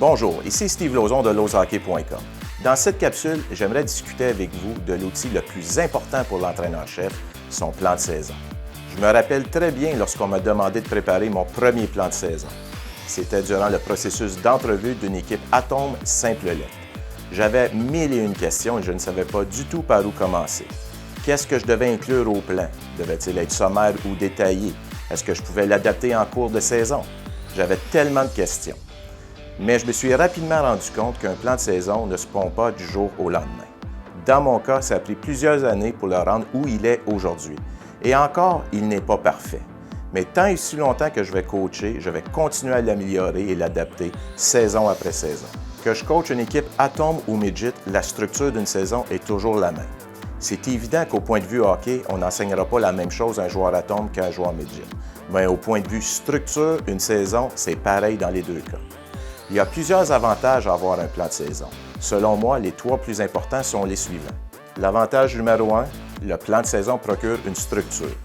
Bonjour, ici Steve Lauzon de lozhockey.com. Dans cette capsule, j'aimerais discuter avec vous de l'outil le plus important pour l'entraîneur-chef, son plan de saison. Je me rappelle très bien lorsqu'on m'a demandé de préparer mon premier plan de saison. C'était durant le processus d'entrevue d'une équipe Atome Simple Lettres. J'avais 1001 questions et je ne savais pas du tout par où commencer. Qu'est-ce que je devais inclure au plan? Devait-il être sommaire ou détaillé? Est-ce que je pouvais l'adapter en cours de saison? J'avais tellement de questions. Mais je me suis rapidement rendu compte qu'un plan de saison ne se pond pas du jour au lendemain. Dans mon cas, ça a pris plusieurs années pour le rendre où il est aujourd'hui. Et encore, il n'est pas parfait. Mais tant et si longtemps que je vais coacher, je vais continuer à l'améliorer et l'adapter saison après saison. Que je coache une équipe Atome ou Midget, la structure d'une saison est toujours la même. C'est évident qu'au point de vue hockey, on n'enseignera pas la même chose à un joueur Atome qu'à un joueur Midget. Mais au point de vue structure, une saison, c'est pareil dans les deux cas. Il y a plusieurs avantages à avoir un plan de saison. Selon moi, les trois plus importants sont les suivants. L'avantage numéro 1, le plan de saison procure une structure.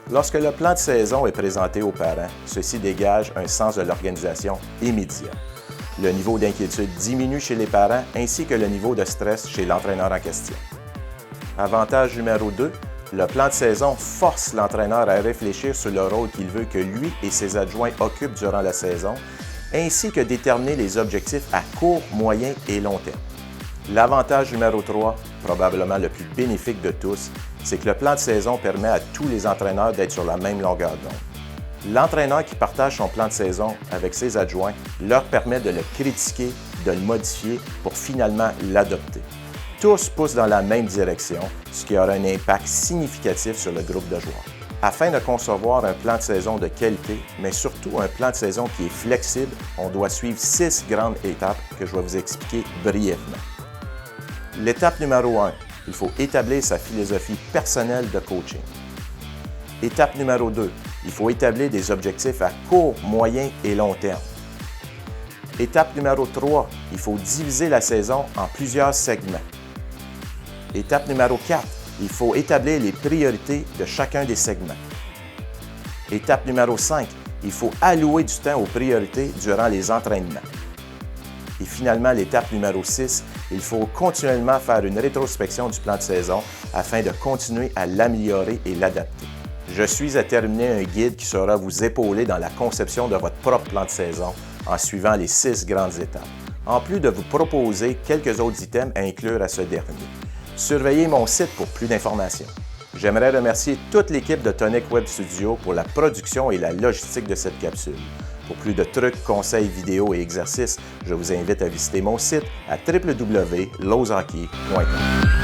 Lorsque le plan de saison est présenté aux parents, ceci dégage un sens de l'organisation immédiat. Le niveau d'inquiétude diminue chez les parents ainsi que le niveau de stress chez l'entraîneur en question. Avantage numéro 2, le plan de saison force l'entraîneur à réfléchir sur le rôle qu'il veut que lui et ses adjoints occupent durant la saison, ainsi que déterminer les objectifs à court, moyen et long terme. L'avantage numéro 3, probablement le plus bénéfique de tous, c'est que le plan de saison permet à tous les entraîneurs d'être sur la même longueur d'onde. L'entraîneur qui partage son plan de saison avec ses adjoints leur permet de le critiquer, de le modifier pour finalement l'adopter. Tous poussent dans la même direction, ce qui aura un impact significatif sur le groupe de joueurs. Afin de concevoir un plan de saison de qualité, mais surtout un plan de saison qui est flexible, on doit suivre 6 grandes étapes que je vais vous expliquer brièvement. L'étape numéro 1, il faut établir sa philosophie personnelle de coaching. Étape numéro 2, il faut établir des objectifs à court, moyen et long terme. Étape numéro 3, il faut diviser la saison en plusieurs segments. Étape numéro 4, il faut établir les priorités de chacun des segments. Étape numéro 5, il faut allouer du temps aux priorités durant les entraînements. Et finalement, l'étape numéro 6, il faut continuellement faire une rétrospection du plan de saison afin de continuer à l'améliorer et l'adapter. Je suis à terminer un guide qui saura vous épauler dans la conception de votre propre plan de saison en suivant les 6 grandes étapes, en plus de vous proposer quelques autres items à inclure à ce dernier. Surveillez mon site pour plus d'informations. J'aimerais remercier toute l'équipe de Tonic Web Studio pour la production et la logistique de cette capsule. Pour plus de trucs, conseils, vidéos et exercices, je vous invite à visiter mon site à www.lozhockey.com.